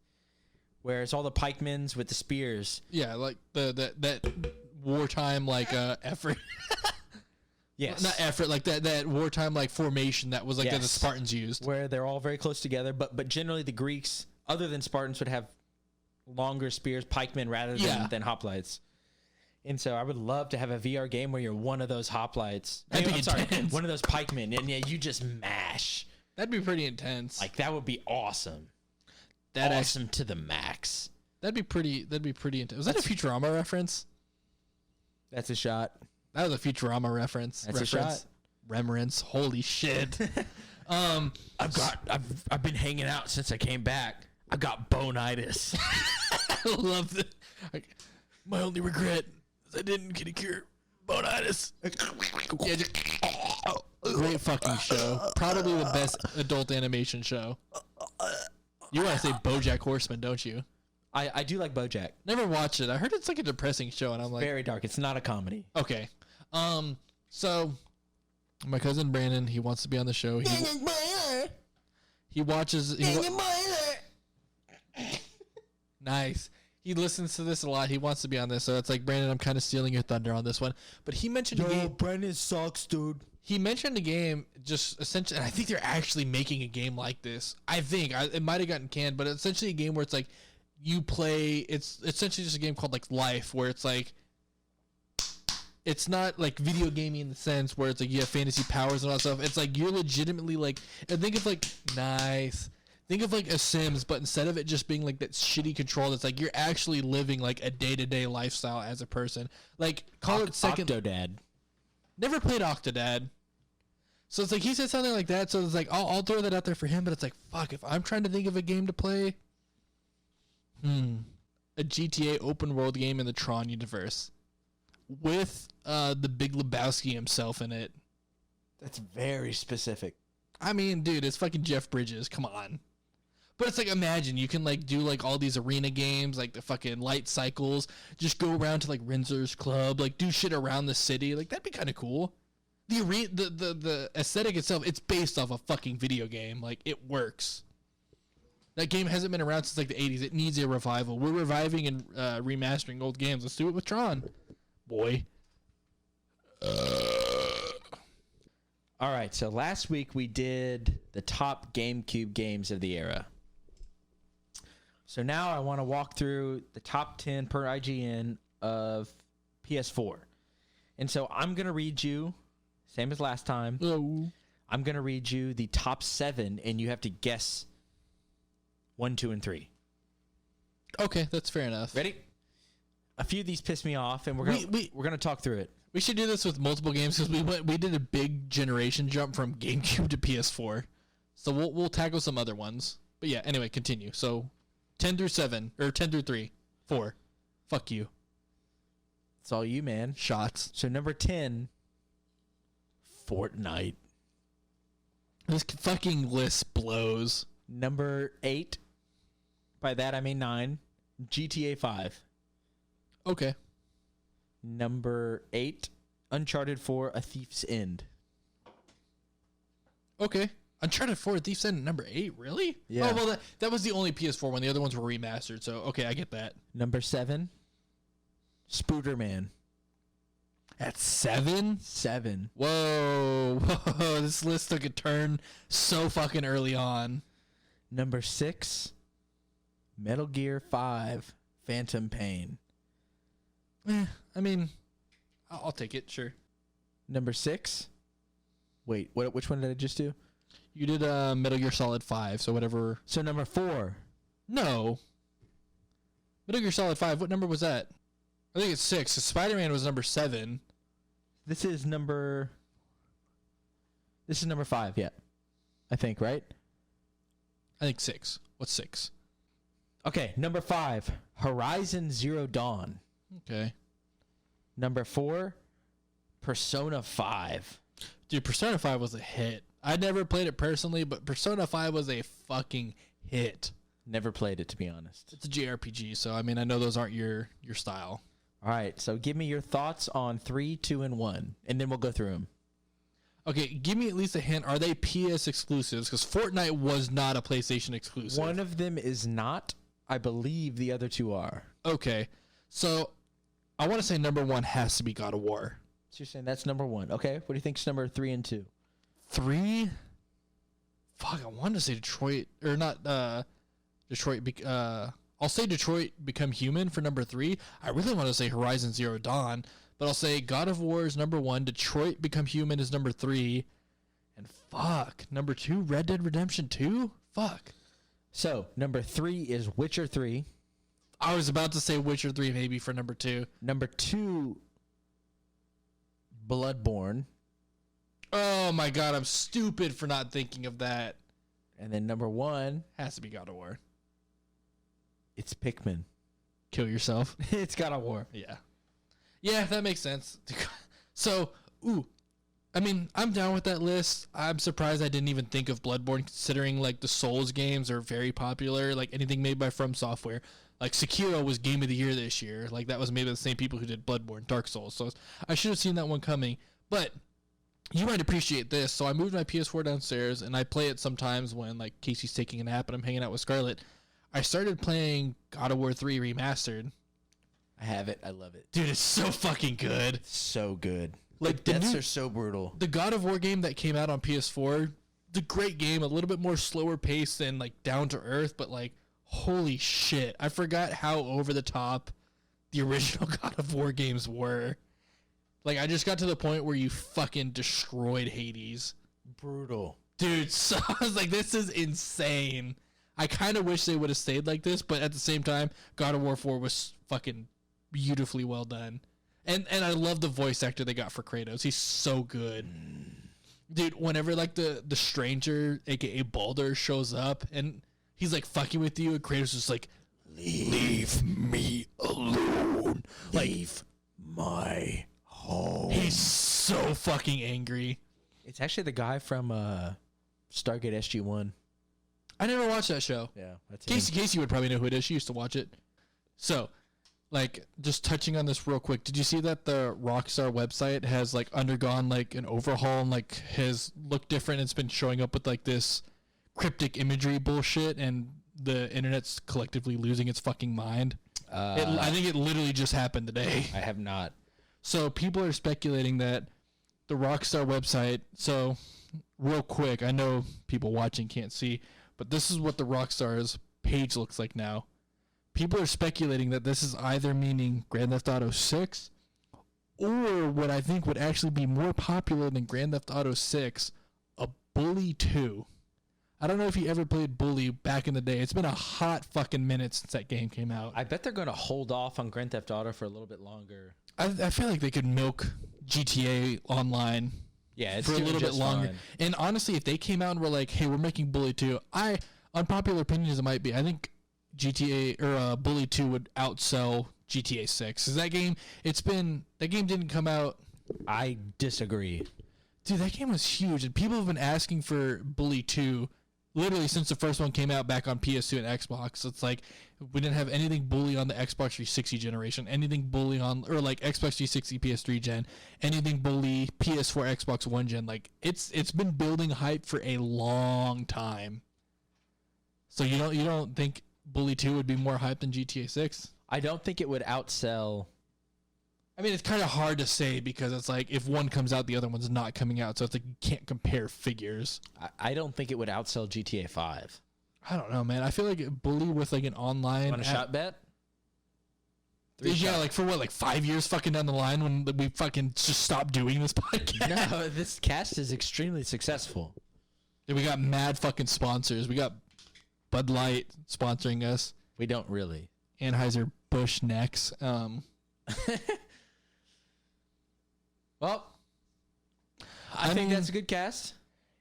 where it's all the pikemans with the spears.
Yeah, like that wartime like effort.
Yes.
Not effort, like that wartime like formation that was like that the Spartans used.
Where they're all very close together, but generally the Greeks, other than Spartans, would have longer spears, pikemen, rather than hoplites. And so I would love to have a VR game where you're one of those hoplites. One of those pikemen, and you just mash.
That'd be pretty intense.
Like, that would be awesome. Awesome to the max.
That'd be pretty intense. Was that a Futurama reference?
That's a shot.
That was a Futurama reference.
That's a shot.
Remembrance. Holy shit.
I've been hanging out since I came back. I got bonitis.
I love that. My only regret is I didn't get a cure. Bonitis. Great fucking show. Probably the best adult animation show. You want to say BoJack Horseman, don't you?
I do like BoJack.
Never watched it. I heard it's like a depressing show, and I'm like,
very dark. It's not a comedy.
Okay. So my cousin Brandon, he wants to be on the show. He watches. Nice. He listens to this a lot. He wants to be on this, so it's like, Brandon, I'm kind of stealing your thunder on this one. But he mentioned a game.
Brandon sucks, dude.
He mentioned a game, just essentially, and I think they're actually making a game like this. It might have gotten canned, but it's essentially a game where it's like you play. It's essentially just a game called like Life, where it's like it's not like video gaming in the sense where it's like you have fantasy powers and all that stuff. It's like you're legitimately like, and think of like nice. Think of like a Sims, but instead of it just being like that shitty control, it's like you're actually living like a day-to-day lifestyle as a person. Like call it second.
Octodad.
Never played Octodad. So it's like he said something like that. So it's like I'll throw that out there for him, but it's like fuck if I'm trying to think of a game to play. A GTA open world game in the Tron universe with the Big Lebowski himself in it.
That's very specific.
I mean, dude, it's fucking Jeff Bridges. Come on. But it's like, imagine you can like do like all these arena games, like the fucking light cycles, just go around to like Rinzer's Club, like do shit around the city. Like that'd be kind of cool. The aesthetic itself, it's based off a fucking video game. Like it works. That game hasn't been around since like the 80s. It needs a revival. We're reviving and remastering old games. Let's do it with Tron. Boy.
All right, so last week we did the top GameCube games of the era. So now I want to walk through the top 10 per IGN of PS4. And so I'm going to read you, same as last time, I'm going to read you the top 7, and you have to guess 1, 2, and 3.
Okay, that's fair enough.
Ready? A few of these piss me off, and we're gonna talk through it.
We should do this with multiple games because we did a big generation jump from GameCube to PS4. So we'll tackle some other ones. But yeah, anyway, continue. So 10 through 7 or 10 through 3, 4. Fuck you.
It's all you, man.
Shots.
So number 10, Fortnite.
This fucking list blows.
Number 8, by that I mean 9, GTA 5.
Okay.
Number 8, Uncharted 4, A Thief's End.
Okay. Uncharted 4, Thief's End, number 8, really?
Yeah.
Oh, well, that was the only PS4 one. The other ones were remastered, so okay, I get that.
Number 7, Spooderman.
At 7?
7.
Whoa. This list took a turn so fucking early on.
Number 6, Metal Gear 5, Phantom Pain.
I mean, I'll take it, sure.
Number 6, wait, which one did I just do?
You did Metal Gear Solid 5, so whatever.
So number 4.
No. Metal Gear Solid 5, what number was that? I think it's 6. So Spider-Man was number 7.
This is number 5, yeah. I think, right?
I think 6. What's 6?
Okay, number 5, Horizon Zero Dawn.
Okay.
Number 4, Persona 5.
Dude, Persona 5 was a hit. I never played it personally, but Persona 5 was a fucking hit.
Never played it, to be honest.
It's a JRPG, so I mean, I know those aren't your style.
All right, so give me your thoughts on 3, 2, and 1, and then we'll go through them.
Okay, give me at least a hint. Are they PS exclusives? Because Fortnite was not a PlayStation exclusive.
One of them is not. I believe the other 2 are.
Okay, so I want to say number 1 has to be God of War.
So you're saying that's number 1. Okay, what do you think's number 3 and 2?
3? Fuck, I wanted to say Detroit, or not Detroit. I'll say Detroit Become Human for number 3. I really want to say Horizon Zero Dawn, but I'll say God of War is number 1, Detroit Become Human is number 3, and fuck, number 2, Red Dead Redemption 2? Fuck.
So, number 3 is Witcher 3.
I was about to say Witcher 3 maybe for number 2.
Number 2, Bloodborne.
Oh my god, I'm stupid for not thinking of that.
And then number 1,
Has to be God of War.
it's Pikmin.
Kill yourself.
It's God of War.
Yeah. Yeah, that makes sense. So, I mean, I'm down with that list. I'm surprised I didn't even think of Bloodborne, considering, like, the Souls games are very popular. Like, anything made by From Software. Like, Sekiro was Game of the Year this year. Like, that was made by the same people who did Bloodborne, Dark Souls. So, I should have seen that one coming. But you might appreciate this. So, I moved my PS4 downstairs, and I play it sometimes when, like, Casey's taking a nap and I'm hanging out with Scarlett. I started playing God of War 3 Remastered.
I have it. I love it.
Dude, it's so fucking good.
So good.
Like,
the deaths are so brutal.
The God of War game that came out on PS4, the great game, a little bit more slower paced than, like, down to earth, but, like, holy shit. I forgot how over the top the original God of War games were. Like, I just got to the point where you fucking destroyed Hades.
Brutal.
Dude, so I was like, this is insane. I kind of wish they would have stayed like this, but at the same time, God of War 4 was fucking beautifully well done. And I love the voice actor they got for Kratos. He's so good. Dude, whenever like the stranger, aka Baldur, shows up and he's like fucking with you, and Kratos is like, leave me alone.
Leave my home.
He's so fucking angry.
It's actually the guy from Stargate SG-1.
I never watched that show.
Yeah, that's him.
Casey would probably know who it is. She used to watch it. So, like, just touching on this real quick. Did you see that the Rockstar website has like undergone like an overhaul and like has looked different? It's been showing up with like this cryptic imagery bullshit, and the internet's collectively losing its fucking mind. I think it literally just happened today.
I have not.
So people are speculating that the Rockstar website. So, real quick, I know people watching can't see, but this is what the Rockstar's page looks like now. People are speculating that this is either meaning Grand Theft Auto 6 or what I think would actually be more popular than Grand Theft Auto 6, a Bully 2. I don't know if you ever played Bully back in the day. It's been a hot fucking minute since that game came out.
I bet they're going to hold off on Grand Theft Auto for a little bit longer.
I feel like they could milk GTA Online
it's
for a little bit longer.
Fine.
And honestly, if they came out and were like, hey, we're making Bully 2, unpopular opinion as it might be, I think GTA or Bully 2 would outsell GTA 6. Cause that game didn't come out.
I disagree.
Dude, that game was huge, and people have been asking for Bully 2 literally since the first one came out back on PS2 and Xbox. It's like we didn't have anything Bully on the Xbox 360 generation, anything Bully on or like Xbox 360 PS3 gen, anything Bully PS4 Xbox One gen. Like it's been building hype for a long time. So you don't think Bully 2 would be more hype than GTA 6?
I don't think it would outsell.
I mean, it's kind of hard to say because it's like if one comes out, the other one's not coming out. So it's like you can't compare figures.
I don't think it would outsell GTA 5.
I don't know, man. I feel like Bully with like an online.
On a shot bet?
Yeah, like for what, like 5 years fucking down the line when we fucking just stopped doing this podcast?
No, this cast is extremely successful.
Yeah, we got mad fucking sponsors. We got Bud Light sponsoring us.
We don't really.
Anheuser-Busch Necks.
Well, I think that's a good cast.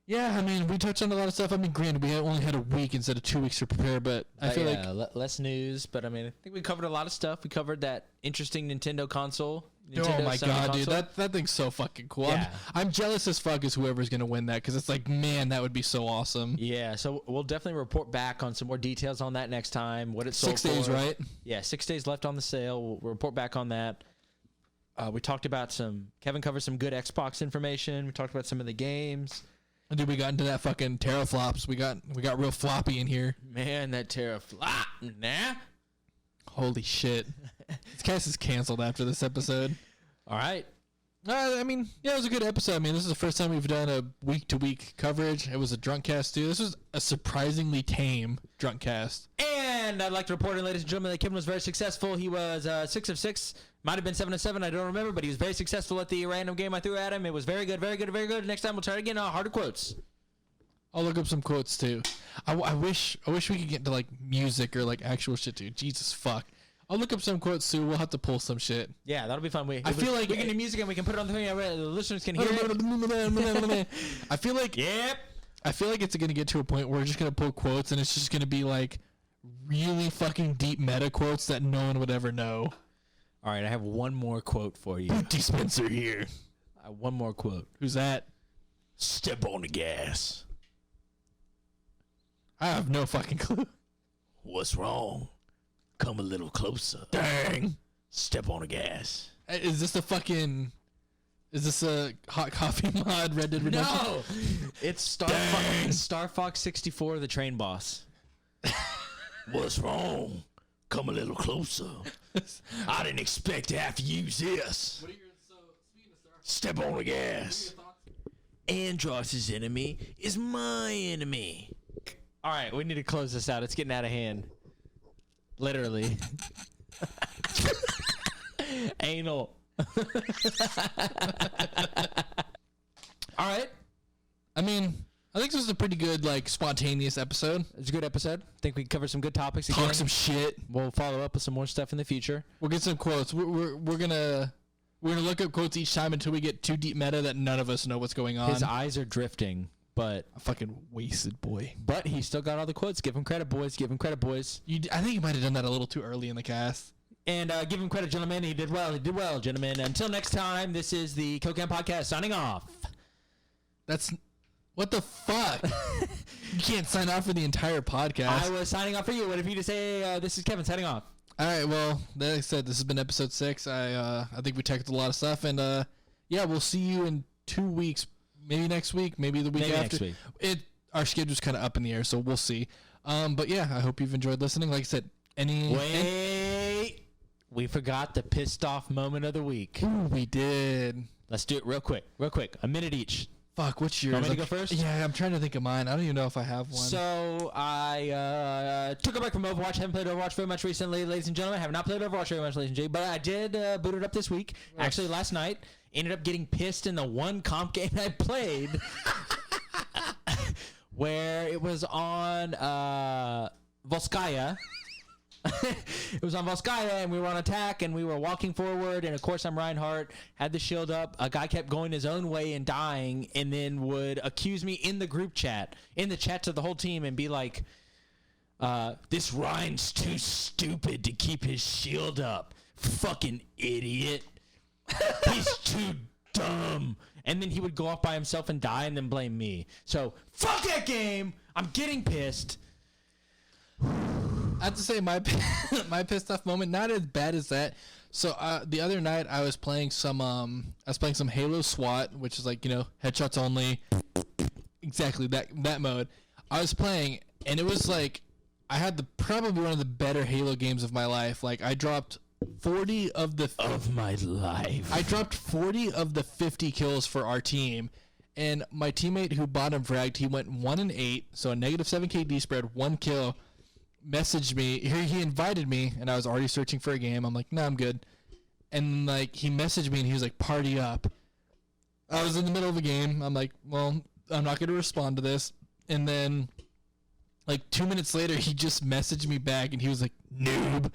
Yeah, I mean, we touched on a lot of stuff. I mean, granted, we only had a week instead of 2 weeks to prepare, but I feel like
less news. But I mean, I think we covered a lot of stuff. We covered that interesting Nintendo console.
Oh my god, dude, that thing's so fucking cool.
Yeah.
I'm jealous as fuck as whoever's gonna win that because it's like, man, that would be so awesome.
Yeah, so we'll definitely report back on some more details on that next time. What it's sold
6 days,
for.
right?
Yeah, 6 days left on the sale. We'll report back on that. We talked about Kevin covered some good Xbox information. We talked about some of the games.
Dude, we got into that fucking teraflops. We got real floppy in here.
Man, that teraflop, nah.
Holy shit. This cast is canceled after this episode.
All right.
I mean, yeah, it was a good episode. I mean, this is the first time we've done a week-to-week coverage. It was a drunk cast, too. This was a surprisingly tame drunk cast.
And I'd like to report, ladies and gentlemen, that Kevin was very successful. He was 6 of 6. Might have been 7 of 7. I don't remember, but he was very successful at the random game I threw at him. It was very good, very good, very good. Next time we'll try it again. Harder quotes.
I'll look up some quotes, too. I wish we could get into, like, music or, like, actual shit, dude. Jesus, fuck. I'll look up some quotes too. We'll have to pull some shit.
Yeah, that'll be fun.
I feel like
we can do music and we can put it on the thing. The listeners can hear it.
I feel like it's gonna get to a point where we're just gonna pull quotes and it's just gonna be like really fucking deep meta quotes that no one would ever know.
All right, I have one more quote for you.
Boot dispenser here.
One more quote.
Who's that?
Step on the gas.
I have no fucking clue.
What's wrong? Come a little closer.
Dang.
Step on the gas.
Is this a hot coffee mod Red Dead Redemption?
No. It's Star Fox 64, the train boss. What's wrong? Come a little closer. I didn't expect to have to use this. Step on the gas. Andross's enemy is my enemy. All right, we need to close this out. It's getting out of hand. Literally. Anal. All right.
I mean, I think this was a pretty good, like, spontaneous episode.
It's a good episode. I think we covered some good topics again.
Talk some shit.
We'll follow up with some more stuff in the future.
We'll get some quotes. We're gonna look up quotes each time until we get too deep meta that none of us know what's going on.
His eyes are drifting, but
a fucking wasted boy.
But he still got all the quotes. Give him credit, boys. Give him credit, boys.
I think you might have done that a little too early in the cast.
And give him credit, gentlemen. He did well. He did well, gentlemen. Until next time, this is the KillCam Podcast signing off.
That's... What the fuck? You can't sign off for the entire podcast.
I was signing off for you. What if you just say, this is Kevin signing off?
All right, well, like I said, this has been episode 6. I think we tackled a lot of stuff. And, yeah, we'll see you in 2 weeks. Maybe next week. Maybe the week after.
Next week.
Our schedule's kind of up in the air, so we'll see. But, yeah, I hope you've enjoyed listening. Like I said,
we forgot the pissed off moment of the week.
Ooh, we did.
Let's do it real quick. A minute each.
Fuck, what's yours?
Want me to go first?
Yeah, I'm trying to think of mine. I don't even know if I have one.
So, I took a break from Overwatch. Haven't played Overwatch very much recently, ladies and gentlemen. Have not played Overwatch very much, ladies and gentlemen. But I did boot it up this week. Yes. Actually, last night. Ended up getting pissed in the one comp game I played. Where it was on Volskaya. It was on Volskaya, and we were on attack, and we were walking forward, and of course I'm Reinhardt, had the shield up. A guy kept going his own way and dying, and then would accuse me in the group chat, in the chat to the whole team, and be like, this Rein's too stupid to keep his shield up. Fucking idiot. He's too dumb. And then he would go off by himself and die and then blame me. So, fuck that game. I'm getting pissed.
I have to say my pissed off moment, not as bad as that. So the other night I was playing some Halo SWAT, which is like, you know, headshots only. Exactly that mode. I was playing, and it was like I had probably one of the better Halo games of my life. Like I dropped 40 of
my life.
I dropped 40 of the 50 kills for our team. And my teammate who bottom fragged, he went 1-8, so a -7 KD spread, 1 kill. Messaged me. He invited me, and I was already searching for a game. I'm like, no, I'm good. And like he messaged me, and he was like, party up. I was in the middle of a game. I'm like, well, I'm not going to respond to this. And then like 2 minutes later, he just messaged me back, and he was like, noob.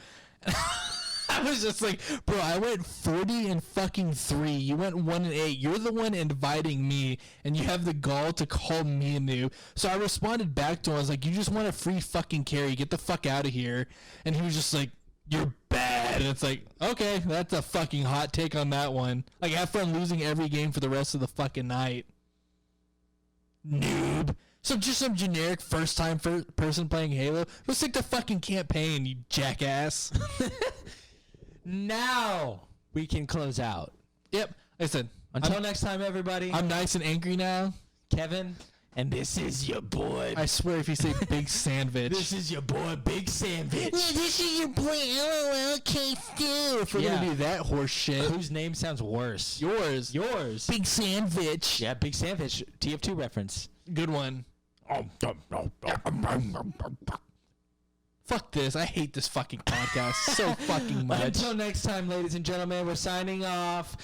I was just like, bro, I went 40-3. You went 1-8. You're the one inviting me, and you have the gall to call me a noob. So I responded back to him. I was like, you just want a free fucking carry. Get the fuck out of here. And he was just like, you're bad. And it's like, okay, that's a fucking hot take on that one. Like, have fun losing every game for the rest of the fucking night. Noob. Just some generic first-time person playing Halo. Go stick to fucking campaign, you jackass.
Now we can close out.
Yep. I said,
until next time, everybody.
I'm nice and angry now.
Kevin, and this is your boy.
I swear if you say Big Sandwich.
This is your boy, Big Sandwich.
Yeah, this is your boy, LOL, K-Stu. If we're going to do that horse shit.
Whose name sounds worse?
Yours.
Big Sandwich. Yeah, Big Sandwich. TF2 reference.
Good one. Fuck this. I hate this fucking podcast so fucking much.
Until next time, ladies and gentlemen, we're signing off.